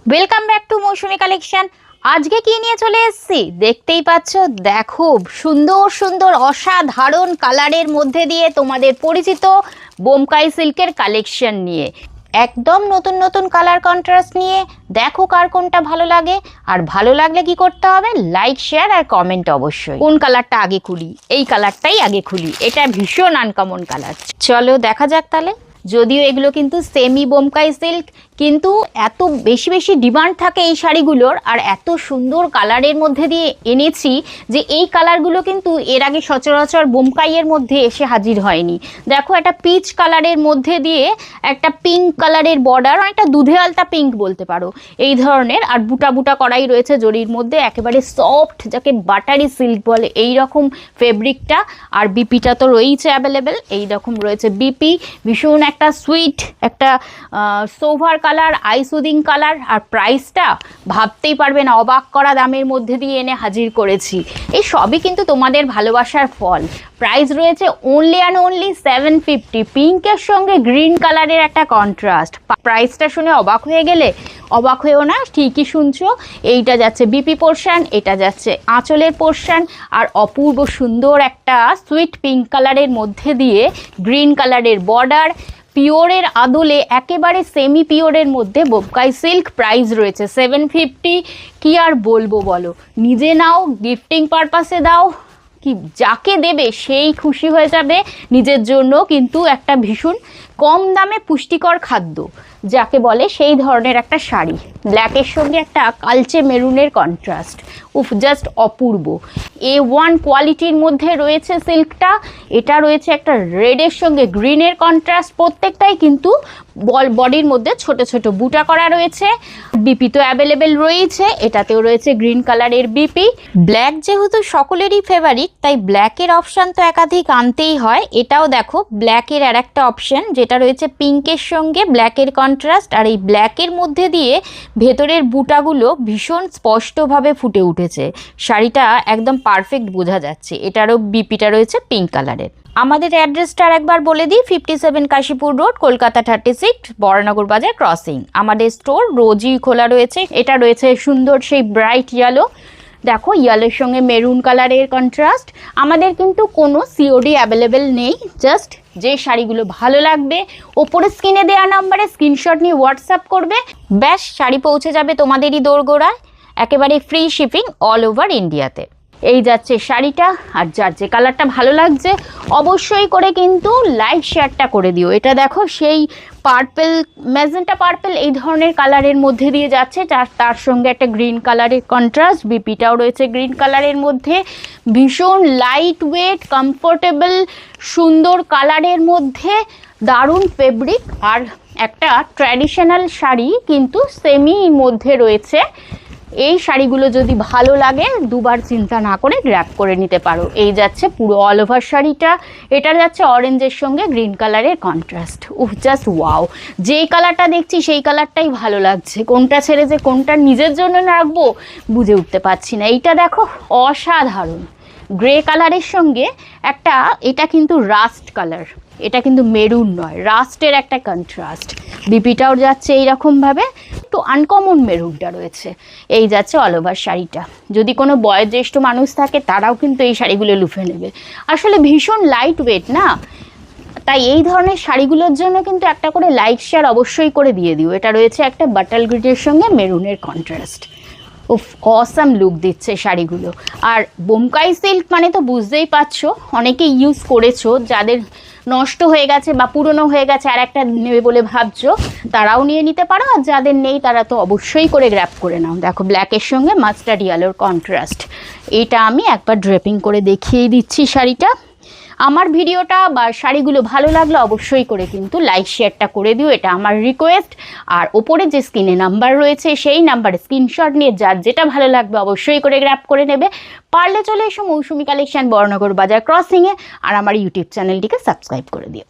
Welcome back to Moushumi collection. আজকে কি নিয়ে চলে এসেছি দেখতেই পাচ্ছ। দেখো সুন্দর সুন্দর অসাধারণ কালারের মধ্যে দিয়ে তোমাদের পরিচিত বোমকাই সিল্কের কালেকশন নিয়ে একদম নতুন নতুন কালার কন্ট্রাস্ট নিয়ে দেখো কার কোনটা ভালো লাগে। আর ভালো লাগলে কি করতে হবে, লাইক শেয়ার আর কমেন্ট অবশ্যই। কোন কালারটা আগে খুলি? এই কালারটাই আগে খুলি, এটা ভীষণ আনকমন কালার। চলো দেখা যাক তাহলে। যদিও এগুলো কিন্তু সেমি বোমকাই সিল্ক, কিন্তু এত বেশি বেশি ডিমান্ড থাকে এই শাড়িগুলোর, আর এত সুন্দর কালারের মধ্যে দিয়ে এনেছি যে এই কালারগুলো কিন্তু এর আগে সচরাচর বোমকাইয়ের মধ্যে এসে হাজির হয়নি। দেখো একটা পিচ কালারের মধ্যে দিয়ে একটা পিঙ্ক কালারের বর্ডার, একটা দুধে আলতা পিঙ্ক বলতে পারো এই ধরনের, আর বুটা বুটা করাই রয়েছে জরির মধ্যে, একেবারে সফট, যাকে বাটারি সিল্ক বলে এই রকম ফেব্রিকটা। আর বিপিটা তো রয়েছে অ্যাভেলেবেল, এই রকম রয়েছে বিপি। ভীষণ একটা সুইট, একটা sober colour, eye soothing colour. আর প্রাইসটা ভাবতেই পারবে না, অবাক করা দামের মধ্যে দিয়ে এনে হাজির করেছি। এই সবই কিন্তু তোমাদের ভালোবাসার ফল। প্রাইস রয়েছে অনলি অ্যান্ড অনলি 750। পিঙ্কের সঙ্গে গ্রিন কালারের একটা কন্ট্রাস্ট। প্রাইসটা শুনে অবাক হয়ে গেলে অবাক হয়েও না, ঠিকই শুনছো। এইটা যাচ্ছে বিপি পোর্শন, এটা যাচ্ছে আঁচলের পোর্শন, আর অপূর্ব সুন্দর একটা সুইট পিঙ্ক কালারের মধ্যে দিয়ে গ্রিন কালারের বর্ডার। পিওরের আদলে একেবারে সেমি পিওরের মধ্যে বোমকাই সিল্ক। প্রাইস রয়েছে 750। কি আর বলবো বলো, নিজে নাও, গিফটিং পারপাসে দাও, কি যাকে দেবে সেই খুশি হয়ে যাবে। নিজের জন্য কিন্তু একটা ভীষণ কম দামে পুষ্টিকর খাদ্য যাকে বলে, সেই ধরনের একটা শাড়ি। ব্ল্যাকের সঙ্গে একটা কালচে মেরুনের কন্ট্রাস্ট, উফ জাস্ট অপূর্ব। A1 কোয়ালিটির মধ্যে রয়েছে সিল্কটা। এটা রয়েছে একটা রেডের সঙ্গে গ্রিনের কন্ট্রাস্ট। প্রত্যেকটাই কিন্তু বডির মধ্যে ছোট ছোট বুটা করা রয়েছে। বিপি তো অ্যাভেলেবেল রয়েছে, এটাতেও রয়েছে গ্রিন কালারের বিপি। ব্ল্যাক যেহেতু সকলেরই ফেভারিট, তাই ব্ল্যাকের অপশান তো একাধিক আনতেই হয়। এটাও দেখো ব্ল্যাকের আর একটা অপশান, যেটা রয়েছে পিঙ্কের সঙ্গে ব্ল্যাকের কন্ট্রাস্ট। আর এই ব্ল্যাকের মধ্যে দিয়ে ভেতরের বুটাগুলো ভীষণ স্পষ্টভাবে ফুটে উঠেছে। শাড়িটা একদম পারফেক্ট বোঝা যাচ্ছে। এটারও বিপিটা রয়েছে পিঙ্ক কালারের। আমাদের অ্যাড্রেসটা আর একবার বলে দিই, 57 কাশীপুর রোড, কলকাতা 36, বরানগর বাজার ক্রসিং। আমাদের স্টোর রোজই খোলা রয়েছে। এটা রয়েছে সুন্দর সেই ব্রাইট ইয়েলো। দেখো ইয়েলোর সঙ্গে মেরুন কালারের কন্ট্রাস্ট। আমাদের কিন্তু কোনো সিওডি অ্যাভেলেবেল নেই। জাস্ট যে শাড়িগুলো ভালো লাগবে ওপরে স্ক্রিনে দেওয়া নাম্বারে স্ক্রিনশট নিয়ে হোয়াটসঅ্যাপ করবে, ব্যাস শাড়ি পৌঁছে যাবে তোমাদেরই দোরগোড়ায়। একেবারে ফ্রি শিপিং অল ওভার ইন্ডিয়াতে। এই যাচ্ছে শাড়িটা। আর যার যে কালারটা ভালো লাগছে অবশ্যই করে কিন্তু লাইক শেয়ারটা করে দিও। এটা দেখো সেই পার্পেল, ম্যাজেন্টা পার্পেল এই ধরনের কালারের মধ্যে দিয়ে যাচ্ছে, তার সঙ্গে একটা গ্রিন কালারের কন্ট্রাস্ট। বিপিটাও রয়েছে গ্রিন কালারের মধ্যে। ভীষণ লাইট ওয়েট, কমফোর্টেবল, সুন্দর কালারের মধ্যে, দারুণ ফেব্রিক। আর একটা ট্র্যাডিশনাল শাড়ি কিন্তু সেমির মধ্যে রয়েছে। এই শাড়িগুলো যদি ভালো লাগে দুবার চিন্তা না করে গ্র্যাব করে নিতে পারো। এই যাচ্ছে পুরো অল ওভার শাড়িটা। এটা যাচ্ছে অরেঞ্জের সঙ্গে গ্রিন কালারের কন্ট্রাস্ট। উফ জাস্ট ওয়াও, যেই কালারটা দেখছি সেই কালারটাই ভালো লাগছে। কোনটা ছেড়ে যে কোনটা নিজের জন্য রাখবো বুঝে উঠতে পারছি না। এইটা দেখো অসাধারণ গ্রে কালারের সঙ্গে একটা, এটা কিন্তু রাস্ট কালার, এটা কিন্তু মেরুন নয়, রাস্টের একটা কন্ট্রাস্ট। বিপিটাও যাচ্ছে এইরকমভাবে, একটু আনকমন মেরুনটা রয়েছে। এই যাচ্ছে অল ওভার শাড়িটা। যদি কোনো বয়োজ্যেষ্ঠ মানুষ থাকে তারাও কিন্তু এই শাড়িগুলো লুফে নেবে। আসলে ভীষণ লাইট ওয়েট না, তাই এই ধরনের শাড়িগুলোর জন্য কিন্তু একটা করে লাইক শেয়ার অবশ্যই করে দিয়ে দিও। এটা রয়েছে একটা বাটাল গ্রিনের সঙ্গে মেরুনের কন্ট্রাস্ট। উফ অসাম লুক দিচ্ছে শাড়িগুলো। আর বোমকাই সিল্ক মানে তো বুঝতেই পারছো, অনেকে ইউজ করেছো, যাদের নষ্ট হয়ে গেছে বা পুরনো হয়ে গেছে আর একটা নেবে বলে ভাবছো তারাও নিয়ে নিতে পারো। আর যাদের নেই তারা তো অবশ্যই করে গ্র্যাব করে নাও। দেখো ব্ল্যাকের সঙ্গে মাস্টার্ড ইয়েলোর কন্ট্রাস্ট। এটা আমি একবার ড্রেপিং করে দেখিয়ে দিচ্ছি শাড়িটা। আমার ভিডিওটা বা শাড়িগুলো ভালো লাগলে অবশ্যই করে কিন্তু লাইক শেয়ারটা করে দিও, এটা আমার রিকোয়েস্ট। আর ওপরে যে স্ক্রিনে নাম্বার রয়েছে সেই নাম্বারে স্ক্রিনশট নিয়ে যার যেটা ভালো লাগবে অবশ্যই করে গ্র্যাব করে নেবে। পারলে চলে এসো মৌসুমি কালেকশন, বরানগর বাজার ক্রসিংয়ে। আর আমার ইউটিউব চ্যানেলটিকে সাবস্ক্রাইব করে দিও।